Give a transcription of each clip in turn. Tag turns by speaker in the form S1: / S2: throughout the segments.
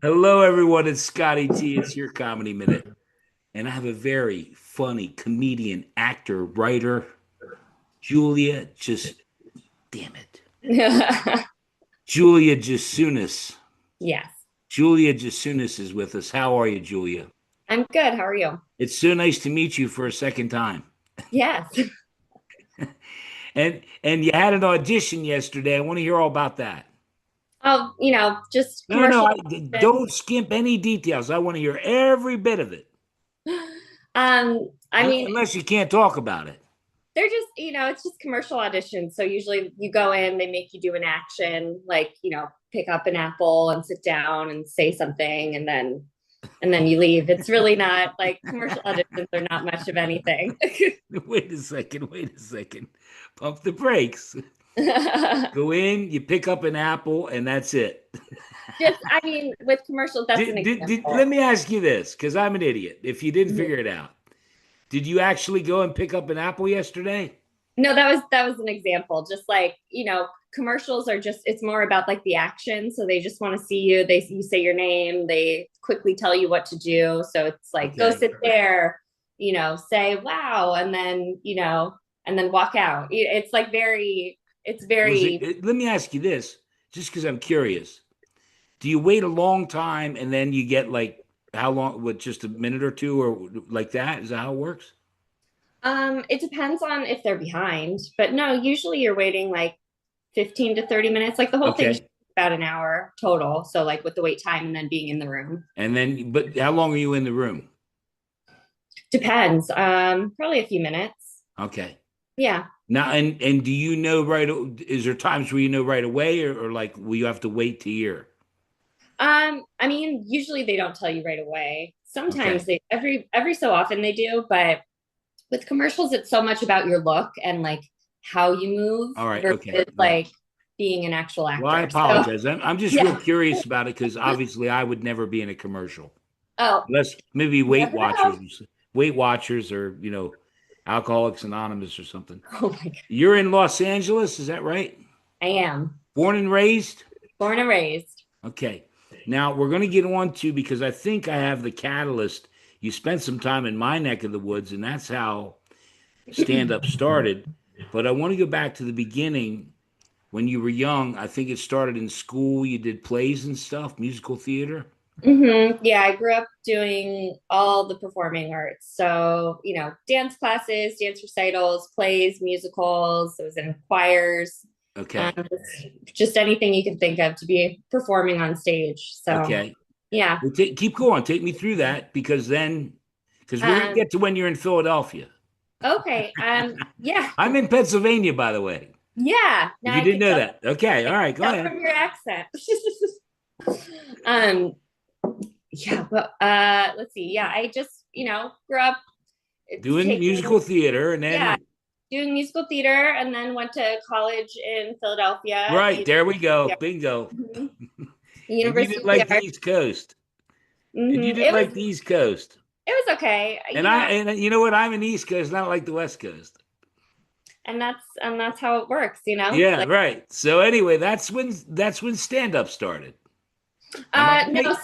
S1: Hello, everyone. It's Scotty T. It's your Comedy Minute. And I have a very funny comedian, actor, writer, Julia. Damn it. Julia Jasunas.
S2: Yes,
S1: Julia Jasunas is with us. How are you, Julia?
S2: I'm good. How are you?
S1: It's so nice to meet you for a second time.
S2: Yes.
S1: And you had an audition yesterday. I want to hear all about that.
S2: Oh, just
S1: No, no,
S2: commercial.
S1: don't skimp any details. I want to hear every bit of it.
S2: I mean,
S1: Unless you can't talk about it.
S2: they're just, it's just commercial auditions. So usually you go in, they make you do an action, like, pick up an apple and sit down and say something and then you leave. It's really not like commercial auditions are not much of anything.
S1: Wait a second. Wait a second. Pump the brakes.
S2: Just,
S1: Go in, you pick up an apple, and that's it.
S2: I mean, with commercials, that's an
S1: Let
S2: example.
S1: me ask you this, because I'm an idiot. If you didn't
S2: Mhm.
S1: figure it out, did you actually go and pick up an apple yesterday?
S2: No, that was an example. Just like, commercials are just it's more about like the action. So they just want to see you. You say your name, they quickly tell you what to do. So it's like go
S1: Okay.
S2: sit there, say wow, and then walk out. It's
S1: Was
S2: very
S1: let me ask you this, just because I'm curious. Do you wait a long time and then you get like how long? What, just a minute or two, or like that? Is that how it works?
S2: it depends on if they're behind, but no, usually you're waiting like 15 to 30 minutes. Like the whole thing's
S1: Okay.
S2: about an hour total. So like with the wait time and then being in the room.
S1: And then, but how long are you in the room?
S2: Depends. Probably a few minutes.
S1: Okay.
S2: Yeah.
S1: Now, and do you know right? Is there times where you know right away, or like will you have to wait to hear?
S2: I mean, usually they don't tell you right away. Sometimes
S1: Okay.
S2: they every so often they do, but with commercials, it's so much about your look and like how you move
S1: All right. Okay.
S2: versus
S1: All right.
S2: like being an actual
S1: Well, I
S2: actor. So
S1: apologize. I'm just real
S2: yeah.
S1: curious about it because obviously I would never be in a commercial
S2: Oh,
S1: unless maybe
S2: you never know.
S1: Weight Watchers, or Alcoholics Anonymous or something.
S2: Oh my God.
S1: You're in Los Angeles, is that right?
S2: I am
S1: Born and raised?
S2: born and raised.
S1: Okay. Now we're going to get on to, because I think I have the catalyst. You spent some time in my neck of the woods, and that's how stand up started. But I want to go back to the beginning when you were young. I think it started in school. You did plays and stuff, musical theater.
S2: Yeah, I grew up doing all the performing arts. So, dance classes, dance recitals, plays, musicals. I was in choirs, um,
S1: Okay.
S2: just anything you can think of to be performing on stage. So,
S1: Okay.
S2: yeah.
S1: Well, keep going. Take me through that, because we're going to
S2: Um,
S1: get to when you're in Philadelphia.
S2: okay. Yeah.
S1: I'm in Pennsylvania, by the way.
S2: Yeah.
S1: If
S2: Now
S1: you
S2: I
S1: didn't
S2: can
S1: know
S2: tell,
S1: that. Okay.
S2: I
S1: All
S2: can
S1: right. Go
S2: tell
S1: ahead.
S2: from your accent. um, yeah, but let's see. Yeah, I just, grew up
S1: Doing
S2: taking,
S1: musical theater, and
S2: yeah,
S1: then
S2: doing musical theater and then went to college in Philadelphia at
S1: right
S2: the
S1: there we go.
S2: yeah,
S1: Bingo.
S2: mhm, the
S1: And you
S2: University
S1: didn't
S2: of the
S1: like the
S2: Arts.
S1: East Coast. And you didn't
S2: It
S1: like
S2: was
S1: the East Coast.
S2: it was okay,
S1: And you know what? I'm in the East Coast, not like the West Coast.
S2: and that's how it works,
S1: Yeah,
S2: like
S1: right. So anyway, that's when stand up started. Am I
S2: no,
S1: right?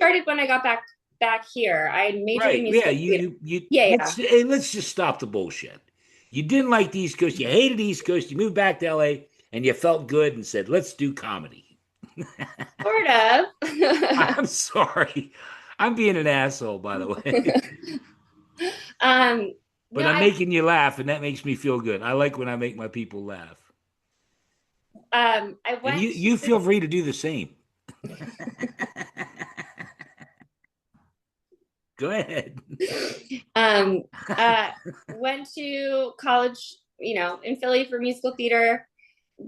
S2: started when I got back here. I majored in
S1: Right. Yeah.
S2: musical theater. Yeah, yeah.
S1: Let's just stop the bullshit. You didn't like the East Coast. You hated the East Coast. You moved back to LA and you felt good and said, let's do comedy.
S2: Sort of.
S1: I'm sorry. I'm being an asshole, by the way.
S2: No,
S1: But I'm making you laugh, and that makes me feel good. I like when I make my people laugh.
S2: I
S1: And
S2: went
S1: you feel free to do the same. Go ahead.
S2: um uh went to college, in Philly for musical theater.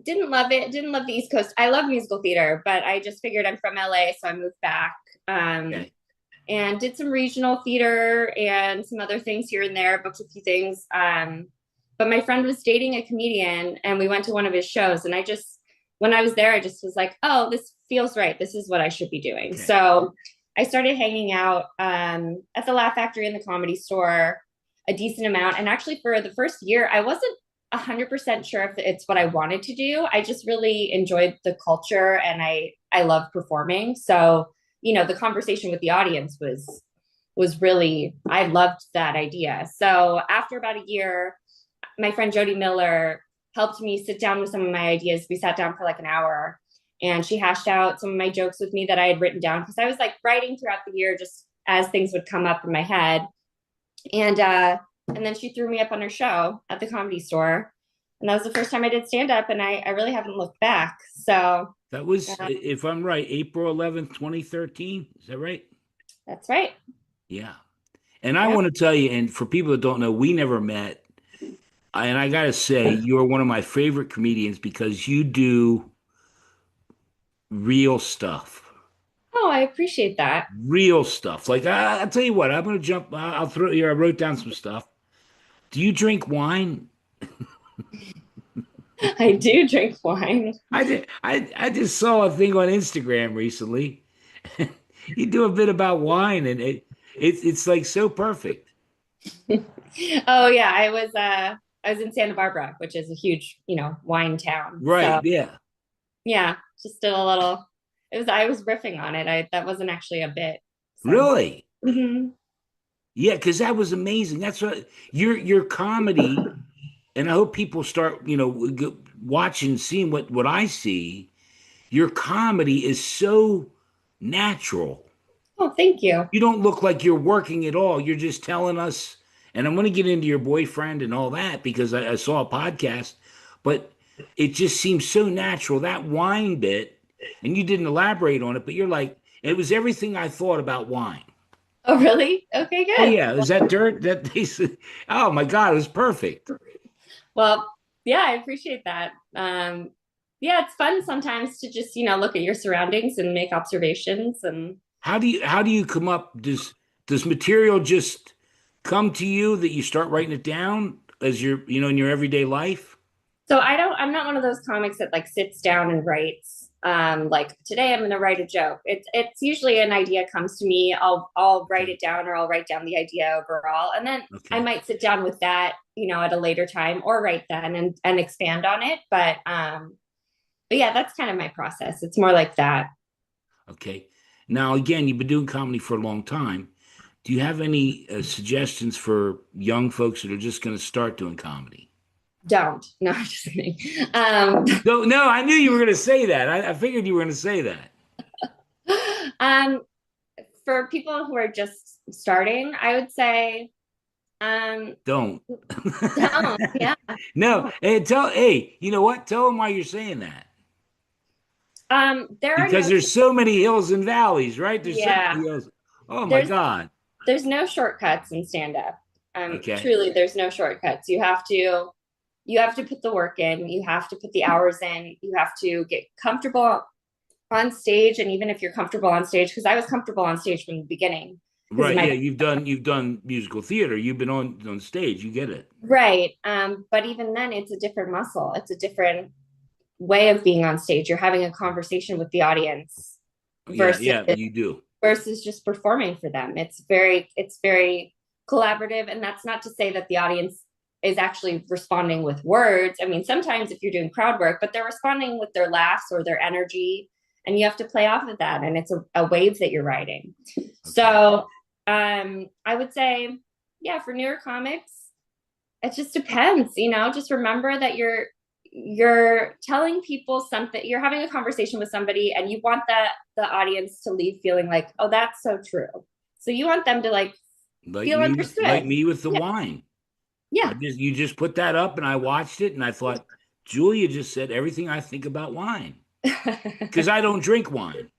S2: Didn't love it, didn't love the East Coast. I love musical theater, but I just figured I'm from LA, so I moved back.
S1: Okay.
S2: And did some regional theater and some other things here and there, booked a few things. But my friend was dating a comedian and we went to one of his shows. And when I was there, I just was like, oh, this feels right. This is what I should be doing.
S1: Okay.
S2: So I started hanging out at the Laugh Factory in the Comedy Store a decent amount. And actually, for the first year, I wasn't 100% sure if it's what I wanted to do. I just really enjoyed the culture and I love performing. So the conversation with the audience was really, I loved that idea. So after about a year, my friend Jody Miller helped me sit down with some of my ideas. We sat down for like an hour and she hashed out some of my jokes with me that I had written down because I was like writing throughout the year just as things would come up in my head. And then she threw me up on her show at the Comedy Store. And that was the first time I did stand up, and I really haven't looked back. So
S1: That was, if I'm right, April 11th, 2013. Is that right?
S2: that's right.
S1: Yeah. And I
S2: Yep.
S1: want to tell you, and for people that don't know, we never met. And I got to say, you're one of my favorite comedians because you do real stuff.
S2: Oh, I appreciate that.
S1: Real stuff. Like, I'll tell you what, I'm going to jump. I'll throw here. I wrote down some stuff. Do you drink wine?
S2: I do drink wine.
S1: I just saw a thing on Instagram recently. You do a bit about wine, and it's like so perfect.
S2: Oh yeah, I was in Santa Barbara, which is a huge, wine town.
S1: Right.
S2: So
S1: Yeah.
S2: yeah, just did a little. I was riffing on it. I That wasn't actually a bit. So
S1: Really?
S2: mhm.
S1: Yeah, because that was amazing. That's what your comedy, and I hope people start, watching, seeing what I see. Your comedy is so natural.
S2: Oh, thank you.
S1: You don't look like you're working at all. You're just telling us, and I'm going to get into your boyfriend and all that because I saw a podcast, but it just seems so natural. That wine bit, and you didn't elaborate on it, but you're like, it was everything I thought about wine.
S2: Oh, really? Okay,
S1: Oh
S2: good.
S1: yeah, is that dirt that they said? Oh my God, it was perfect.
S2: Well, yeah, I appreciate that. Yeah, it's fun sometimes to just, look at your surroundings and make observations. And
S1: How do you come up? Does material just come to you that you start writing it down as in your everyday life?
S2: so I'm not one of those comics that like sits down and writes. Like today I'm going to write a joke. It's usually an idea comes to me. I'll write
S1: Okay.
S2: it down or I'll write down the idea overall, and then I
S1: Okay.
S2: might sit down with that, at a later time or write then and expand on it. But yeah, that's kind of my process. It's more like that.
S1: Okay. Now again, you've been doing comedy for a long time. Do you have any suggestions for young folks that are just going to start doing comedy?
S2: Don't. No, I'm just kidding.
S1: No, no, I knew you were going to say that. I figured you were going to say that.
S2: um, for people who are just starting, I would say, um,
S1: Don't.
S2: don't. Yeah.
S1: No. Hey, you know what? Tell them why you're saying that.
S2: There are
S1: Because
S2: no,
S1: there's so many hills and valleys, right? There's so
S2: yeah,
S1: many hills. Oh my
S2: there's
S1: God.
S2: there's no shortcuts in stand up.
S1: Okay.
S2: Truly, there's no shortcuts. You have to put the work in. You have to put the hours in. You have to get comfortable on stage, and even if you're comfortable on stage, because I was comfortable on stage from the beginning because of
S1: Right.
S2: my
S1: Yeah. You've done musical theater. You've been on stage. You get it.
S2: right. But even then, it's a different muscle. It's a different way of being on stage. You're having a conversation with the audience
S1: Yeah.
S2: versus
S1: Yeah. You do.
S2: just performing for them. It's very collaborative, and that's not to say that the audience is actually responding with words. I mean, sometimes if you're doing crowd work, but they're responding with their laughs or their energy, and you have to play off of that, and it's a wave that you're riding.
S1: Okay.
S2: So I would say, yeah, for newer comics, it just depends. Just remember that you're telling people something, you're having a conversation with somebody, and you want the audience to leave feeling like, oh, that's so true. So you want them to like
S1: Like
S2: feel
S1: me with like
S2: understood.
S1: me with the
S2: Yeah,
S1: wine.
S2: yeah.
S1: You just put that up and I watched it and I thought, Julia just said everything I think about wine. Because I don't drink wine.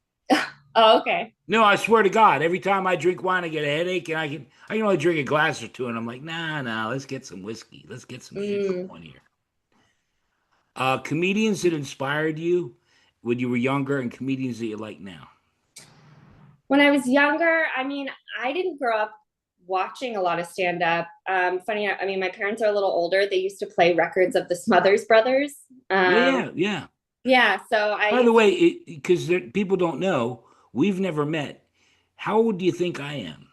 S2: Oh, okay.
S1: No, I swear to God, every time I drink wine, I get a headache, and I can only drink a glass or two, and I'm like, nah, nah, let's get some whiskey, let's get some shit
S2: Mm.
S1: going here. Comedians that inspired you when you were younger, and comedians that you like now.
S2: When I was younger, I mean, I didn't grow up watching a lot of stand up. Funny, I mean, my parents are a little older. They used to play records of the Smothers Brothers.
S1: Yeah,
S2: Um,
S1: yeah, yeah.
S2: yeah, so I
S1: By the
S2: used
S1: way, because people don't know, we've never met. How old do you think I am?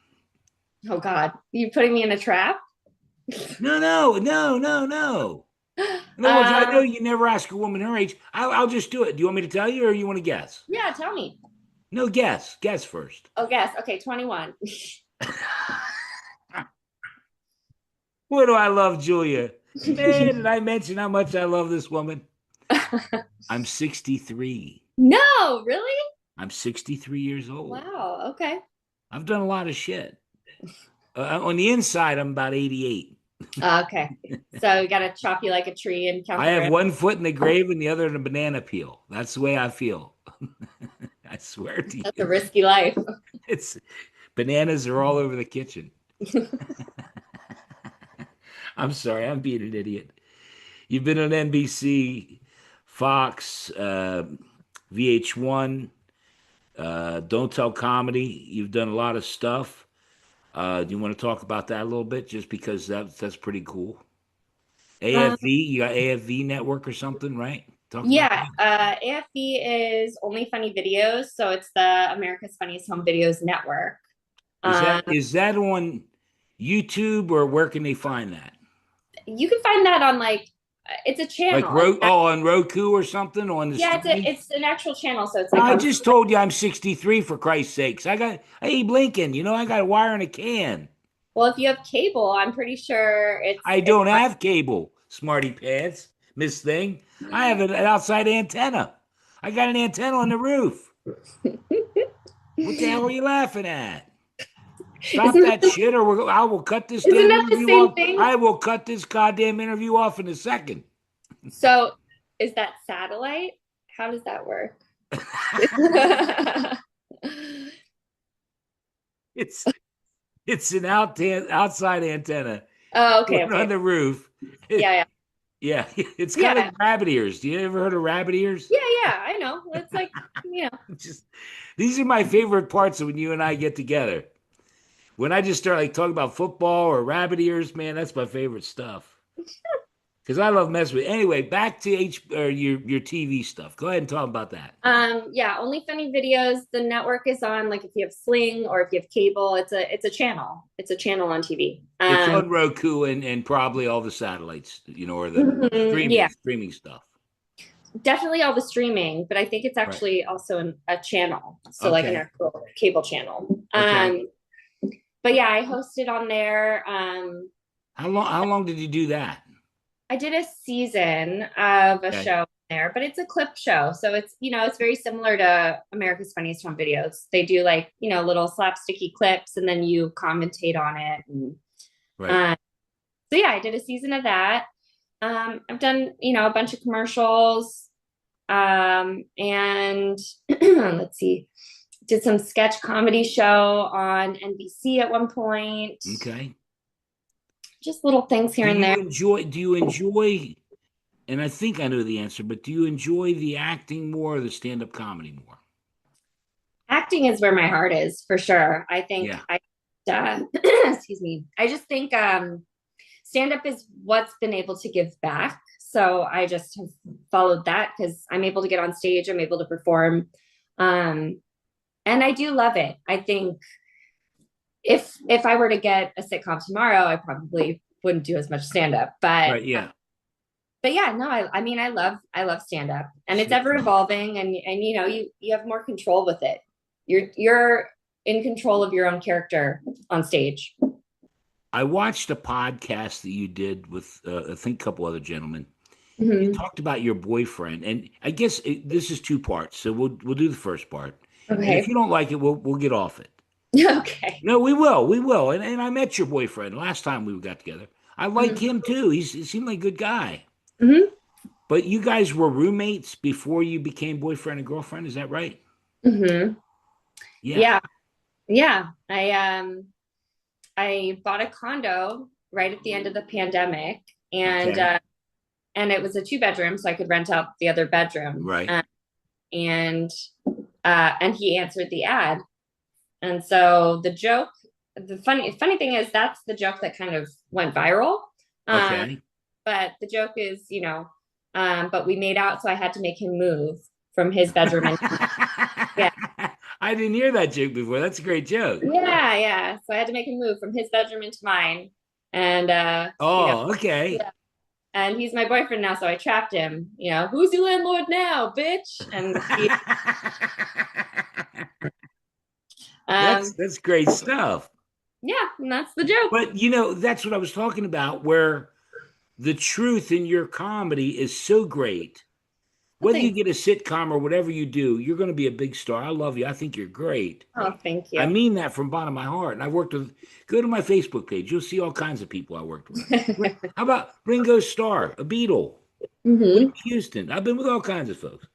S2: oh God, you putting me in a trap?
S1: No, no, no, no, no. In other words, I know
S2: Um,
S1: you never ask a woman her age. I'll just do it. Do you want me to tell you, or you want to guess?
S2: yeah, tell me.
S1: No, guess. Guess first.
S2: Oh, guess. Okay, 21.
S1: What do I love, Julia? Man, did I mention how much I love this woman? I'm 63.
S2: No, really?
S1: I'm 63 years old.
S2: Wow. Okay.
S1: I've done a lot of shit. On the inside, I'm about 88.
S2: Okay. So we gotta chop you like a tree and count
S1: I
S2: the
S1: have
S2: rest.
S1: one foot in the grave and the other in a banana peel. That's the way I feel. I swear to
S2: That's a
S1: you.
S2: risky life.
S1: It's bananas are all over the kitchen. I'm sorry, I'm being an idiot. You've been on NBC, Fox, VH1, Don't Tell Comedy. You've done a lot of stuff. Do you want to talk about that a little bit? Just because that's pretty cool.
S2: Um,
S1: AFV, you got AFV network or something, right? Talk about
S2: yeah,
S1: that.
S2: AFB is Only Funny Videos, so it's the America's Funniest Home Videos network.
S1: Is that
S2: Um,
S1: is that on YouTube or where can they find that?
S2: you can find that on like it's a
S1: Like
S2: channel. It's
S1: On Roku or something on the
S2: yeah,
S1: streaming?
S2: it's an actual channel, so it's like
S1: I
S2: on.
S1: just told you I'm 63 for Christ's sakes. I got Abe Lincoln, I got a wire in a can.
S2: Well, if you have cable, I'm pretty sure
S1: I
S2: it's
S1: don't have cable, smarty pants, Miss Thing. I have an outside antenna. I got an antenna on the roof. What the hell are you laughing at? Stop
S2: isn't
S1: that shit, or I will cut this
S2: isn't
S1: damn
S2: that the
S1: interview
S2: same
S1: off.
S2: thing?
S1: I will cut this goddamn interview off in a second.
S2: So is that satellite? How does that work?
S1: it's it's an outside antenna
S2: Oh, okay,
S1: on
S2: okay.
S1: the roof.
S2: Yeah, yeah.
S1: Yeah, it's kind of
S2: Yeah.
S1: like rabbit ears. Do you ever heard of rabbit ears?
S2: Yeah, yeah, I know. It's like, yeah.
S1: Just these are my favorite parts of when you and I get together. When I just start like talking about football or rabbit ears, man, that's my favorite stuff. Because I love messing with. Anyway, back to your TV stuff. Go ahead and talk about that.
S2: Yeah, Only Funny Videos. The network is on like if you have Sling or if you have cable, it's a channel. It's a channel on TV.
S1: It's on Roku and probably all the satellites, or the
S2: Yeah,
S1: streaming stuff.
S2: definitely all the streaming, but I think it's
S1: Right.
S2: actually also a channel. So like an
S1: Okay.
S2: actual cable channel.
S1: Okay.
S2: But yeah, I hosted on there.
S1: How long did you do that?
S2: I did a season of a
S1: Okay.
S2: show there, but it's a clip show. So it's very similar to America's Funniest Home Videos. They do like, little slapsticky clips and then you commentate on it. And,
S1: Right.
S2: so yeah, I did a season of that. I've done, a bunch of commercials. And let's see, did some sketch comedy show on NBC at one point.
S1: Okay.
S2: Just little things here and there.
S1: Do you enjoy, and I think I know the answer, but do you enjoy the acting more or the stand-up comedy more?
S2: Acting is where my heart is for sure. I think
S1: Yeah.
S2: excuse me. I just think stand up is what's been able to give back. So I just have followed that because I'm able to get on stage, I'm able to perform. And I do love it. I think if I were to get a sitcom tomorrow, I probably wouldn't do as much stand up. But
S1: Right. Yeah.
S2: yeah, no, I mean I love stand up and it's ever evolving and you have more control with it. You're in control of your own character on stage.
S1: I watched a podcast that you did with I think a couple other gentlemen. You
S2: Mm-hmm.
S1: talked about your boyfriend, and I guess this is two parts. So we'll do the first part, and if
S2: Okay.
S1: you don't like it, we'll get off it.
S2: Okay.
S1: No, we will. And I met your boyfriend last time we got together. I like
S2: Mm-hmm.
S1: him too. He seemed like a good guy.
S2: Mm-hmm.
S1: But you guys were roommates before you became boyfriend and girlfriend. Is that right?
S2: Mm-hmm.
S1: Yeah.
S2: Yeah. Yeah. I bought a condo right at the end of the pandemic
S1: Okay.
S2: and it was a 2 bedroom so I could rent out the other bedroom.
S1: Right.
S2: And he answered the ad. And so the funny thing is that's the joke that kind of went viral.
S1: Okay.
S2: But the joke is, but we made out, so I had to make him move from his bedroom. And yeah,
S1: I didn't hear that joke before. That's a great joke.
S2: yeah, yeah. So I had to make him move from his bedroom into mine. And
S1: Oh, okay.
S2: yeah. And he's my boyfriend now, so I trapped him. Who's your landlord now, bitch? And Um,
S1: That's great stuff.
S2: yeah, and that's the joke.
S1: But that's what I was talking about, where the truth in your comedy is so great.
S2: Oh,
S1: Whether you
S2: thanks.
S1: get a sitcom or whatever you do, you're going to be a big star. I love you. I think you're great.
S2: Oh, thank
S1: I
S2: you.
S1: mean that from the bottom of my heart. And I've worked with, go to my Facebook page. You'll see all kinds of people I worked with. How about Ringo Starr, a Beatle,
S2: Hmm.
S1: Whitney Houston? I've been with all kinds of folks.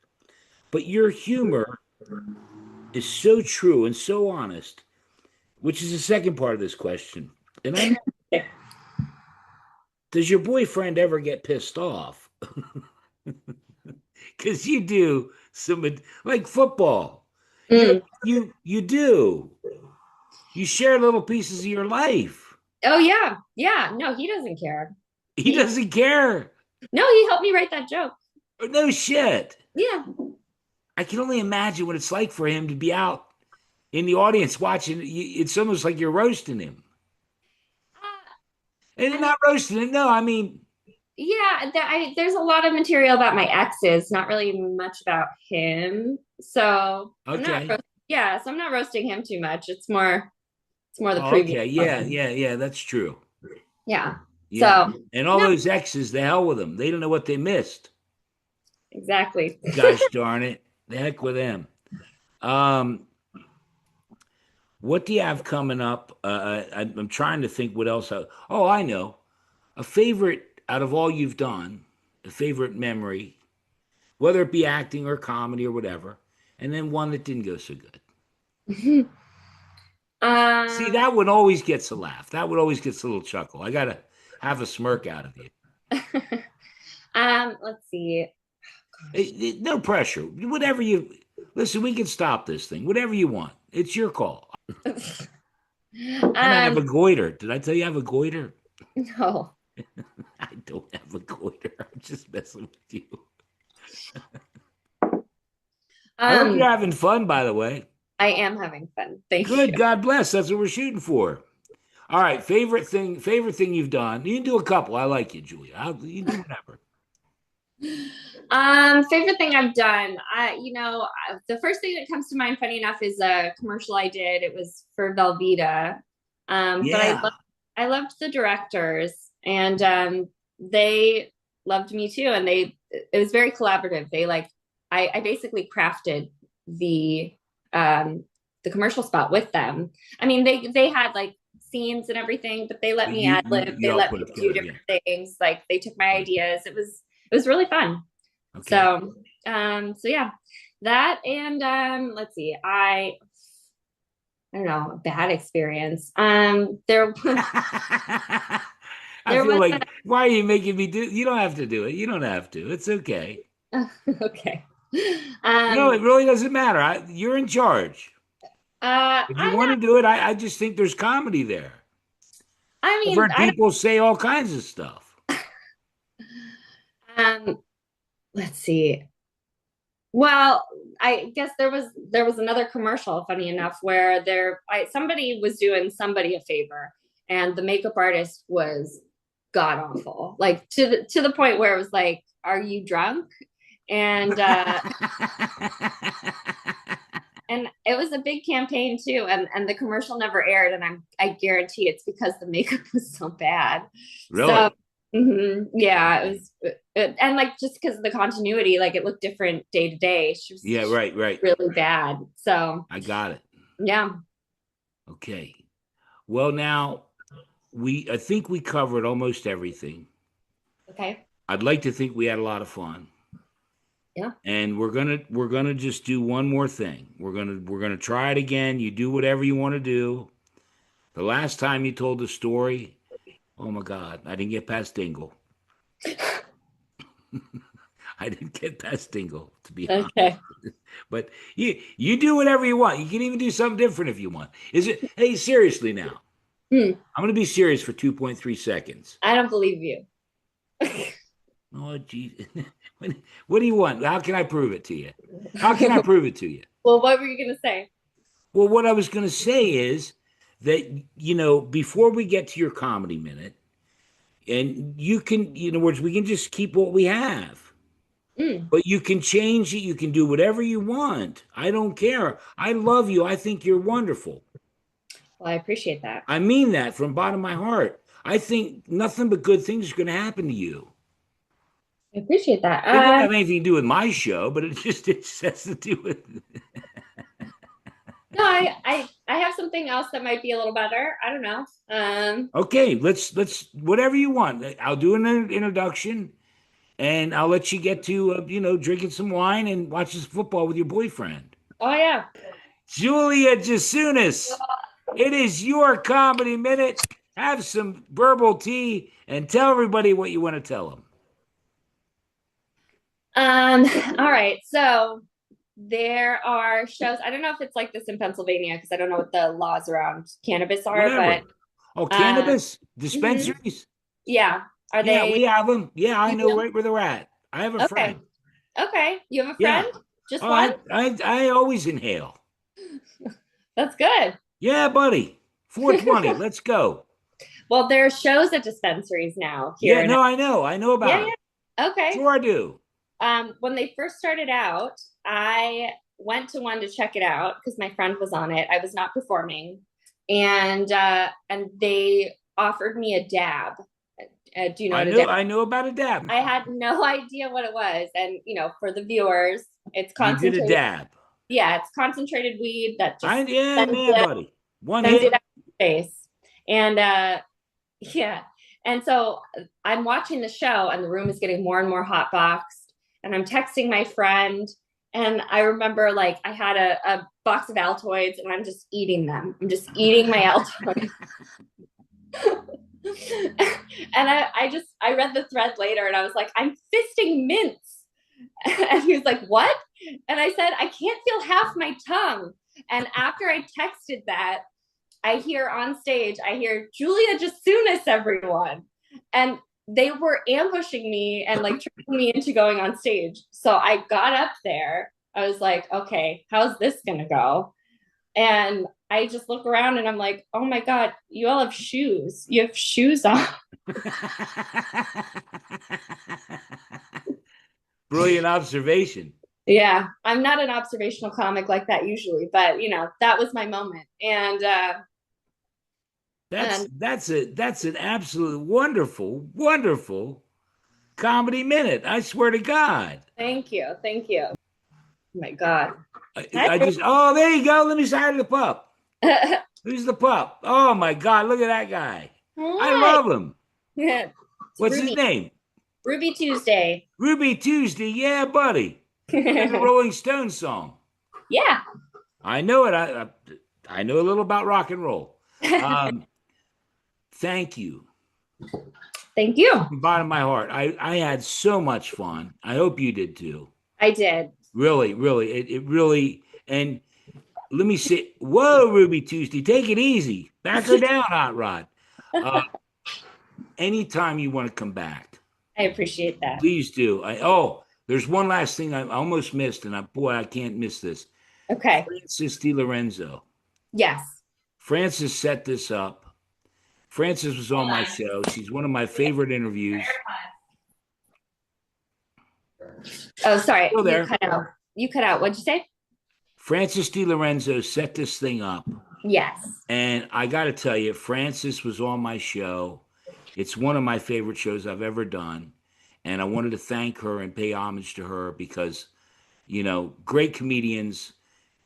S1: But your humor is so true and so honest, which is the second part of this question. And I know, does your boyfriend ever get pissed off? Because you do some, like football.
S2: Mm.
S1: You do. You share little pieces of your life.
S2: Oh yeah, yeah. No, he doesn't care.
S1: He
S2: He
S1: doesn't care.
S2: no, he helped me write that joke.
S1: No shit.
S2: Yeah.
S1: I can only imagine what it's like for him to be out in the audience watching. It's almost like you're roasting him. And
S2: I
S1: you're
S2: mean,
S1: not roasting him. No, I mean,
S2: yeah, there's a lot of material about my exes, not really much about him. So I'm not,
S1: okay.
S2: yeah, so I'm not roasting him too much. It's more the
S1: Oh,
S2: previous
S1: okay. Yeah,
S2: one.
S1: yeah, yeah. That's true.
S2: Yeah.
S1: Yeah.
S2: So
S1: And all
S2: no,
S1: those exes, the hell with them. They don't know what they missed.
S2: exactly.
S1: Gosh darn it. The heck with them. Um, what do you have coming up? I'm trying to think what else. Oh, I know. A favorite out of all you've done, a favorite memory, whether it be acting or comedy or whatever, and then one that didn't go so good. See,
S2: um,
S1: that one always gets a laugh. That one always gets a little chuckle. I gotta have a smirk out of you.
S2: let's see. Gosh.
S1: No pressure. Whatever you listen, we can stop this thing. Whatever you want. It's your call. And I have
S2: Um,
S1: a goiter. Did I tell you I have a goiter?
S2: no.
S1: I don't have a goiter. I'm just messing with you. I hope you're
S2: Um,
S1: having fun, by the way.
S2: I am having fun. Thank you.
S1: Good. God bless. That's what we're shooting for. All right. Favorite thing you've done. You can do a couple. I like you, Julia. You do whatever.
S2: Favorite thing I've done. The first thing that comes to mind, funny enough, is a commercial I did. It was for Velveeta. But
S1: Yeah.
S2: I loved the directors, and they loved me too. And it was very collaborative. I basically crafted the um, the commercial spot with them. I mean, they had like scenes and everything, but they let
S1: But
S2: me
S1: you
S2: ad
S1: you
S2: lib. They
S1: you all
S2: let
S1: put
S2: me
S1: it
S2: do
S1: together. Yeah.
S2: different things. Like they took my
S1: Right.
S2: ideas. It was really fun.
S1: Okay.
S2: So yeah, that and let's see, I don't know, a bad experience.
S1: I
S2: There
S1: feel
S2: was
S1: like, why are you making me do? You don't have to do it. You don't have to. It's okay.
S2: okay.
S1: No, it
S2: Um,
S1: really doesn't matter. You're in charge. If you
S2: I
S1: want
S2: know.
S1: to do it, I just think there's comedy there.
S2: I
S1: I've
S2: mean,
S1: heard
S2: I
S1: people say all kinds of stuff.
S2: don't. Let's see. Well, I guess there was another commercial, funny enough, where somebody was doing somebody a favor, and the makeup artist was god awful, like to the point where it was like, "Are you drunk?" And and it was a big campaign too, and the commercial never aired, and I guarantee it's because the makeup was so bad. So
S1: Really?
S2: yeah, it
S1: Okay.
S2: was and like just because of the continuity, like it looked different day to day. She was
S1: Yeah, right, right.
S2: really bad. So
S1: I got it.
S2: yeah.
S1: Okay. Well, now I think we covered almost everything.
S2: Okay.
S1: I'd like to think we had a lot of fun.
S2: Yeah.
S1: And we're gonna just do one more thing. We're gonna try it again. You do whatever you want to do. The last time you told the story, oh my God, I didn't get past Dingle. I didn't get past Dingle, to be honest.
S2: Okay.
S1: But you do whatever you want. You can even do something different if you want. Is it? Hey, seriously now.
S2: Hmm.
S1: I'm gonna be serious for 2.3 seconds.
S2: I don't believe you.
S1: Oh, geez. What do you want? How can I prove it to you? How can I prove it to you?
S2: Well, what were you gonna say?
S1: Well, what I was going to say is that, before we get to your comedy minute, and you can, in other words, we can just keep what we have.
S2: Mm.
S1: But you can change it. You can do whatever you want. I don't care. I love you. I think you're wonderful.
S2: Well, I appreciate that.
S1: I mean that from the bottom of my heart. I think nothing but good things are going to happen to you.
S2: I appreciate that.
S1: It won't have anything to do with my show, but it just has to do with.
S2: No, I have something else that might be a little better. I don't know.
S1: Okay, let's whatever you want. I'll do an introduction, and I'll let you get to drinking some wine and watching some football with your boyfriend.
S2: Oh yeah.
S1: Julia Jasunas, it is your comedy minute. Have some verbal tea and tell everybody what you want to tell them.
S2: Um, all right. So there are shows. I don't know if it's like this in Pennsylvania because I don't know what the laws around cannabis are,
S1: Whatever.
S2: but
S1: Oh,
S2: um,
S1: cannabis
S2: mhm.
S1: dispensaries.
S2: Yeah. Are
S1: Yeah,
S2: they?
S1: we have them. Yeah, I
S2: You
S1: know
S2: do?
S1: right where they're at. I have a
S2: Okay.
S1: friend.
S2: Okay. You have a
S1: Yeah.
S2: friend? Just
S1: Oh,
S2: one?
S1: I always inhale.
S2: That's good.
S1: Yeah, buddy. 420. Let's go.
S2: Well, there are shows at dispensaries now here
S1: Yeah,
S2: in.
S1: no, I know. I know
S2: Yeah,
S1: about it.
S2: yeah. Okay.
S1: Sure I do.
S2: When they first started out, I went to one to check it out because my friend was on it. I was not performing, and they offered me a dab. Do you know what a dab?
S1: I know about a dab.
S2: I had no idea what it was, and for the viewers, it's
S1: You did a
S2: concentrated.
S1: dab.
S2: Yeah, it's concentrated weed that just
S1: Yeah,
S2: sends
S1: man,
S2: it
S1: buddy. One
S2: sends
S1: hit.
S2: it out of space, and yeah. And so I'm watching the show, and the room is getting more and more hot boxed. And I'm texting my friend. And I remember, like, I had a box of Altoids, and I'm just eating them. I'm just eating my Altoids. And I read the thread later, and I was like, I'm fisting mints. And he was like, what? And I said, I can't feel half my tongue. And after I texted that, I hear on stage, I hear Julia Jasunas, everyone. And they were ambushing me and like tricking me into going on stage. So I got up there. I was like, okay, how's this going to go? And I just look around and I'm like, oh my God, you all have shoes. You have shoes on.
S1: Brilliant observation.
S2: Yeah, I'm not an observational comic like that usually, but that was my moment. And
S1: That's an absolute wonderful, wonderful comedy minute. I swear to God.
S2: thank you. Thank you. Oh my God.
S1: I just there you go. Let me say hi to the pup. Who's the pup? Oh my God, look at that guy. I
S2: Hi.
S1: love him.
S2: It's
S1: What's his
S2: Ruby.
S1: name?
S2: Ruby Tuesday.
S1: Ruby Tuesday. Yeah, buddy. Like a Rolling Stones song.
S2: Yeah.
S1: I know it. I know a little about rock and roll. Thank you.
S2: Thank you.
S1: From the bottom of my heart. I had so much fun. I hope you did too.
S2: I did.
S1: Really, really. It really, and let me say, whoa, Ruby Tuesday, take it easy. Back her down, Hot Rod. Anytime you want to come back,
S2: I appreciate that.
S1: please do. There's one last thing I almost missed, and I can't miss this.
S2: Okay.
S1: Francis DiLorenzo.
S2: Yes.
S1: Francis set this up. Francis was on my show. She's one of my favorite interviews.
S2: Oh, sorry.
S1: Still there.
S2: You cut out. What'd you say?
S1: Francis DiLorenzo set this thing up.
S2: Yes.
S1: And I got to tell you, Francis was on my show. It's one of my favorite shows I've ever done. And I wanted to thank her and pay homage to her because, great comedians,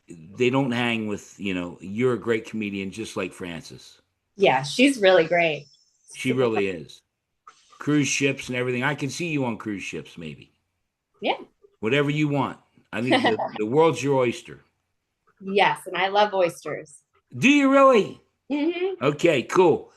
S1: they don't hang with, you're a great comedian just like Francis.
S2: Yeah, she's really great.
S1: She really is. Cruise ships and everything. I can see you on cruise ships, maybe.
S2: Yeah.
S1: Whatever you want. I think the world's your oyster.
S2: Yes, and I love oysters.
S1: Do you really?
S2: Mm-hmm.
S1: Okay, cool.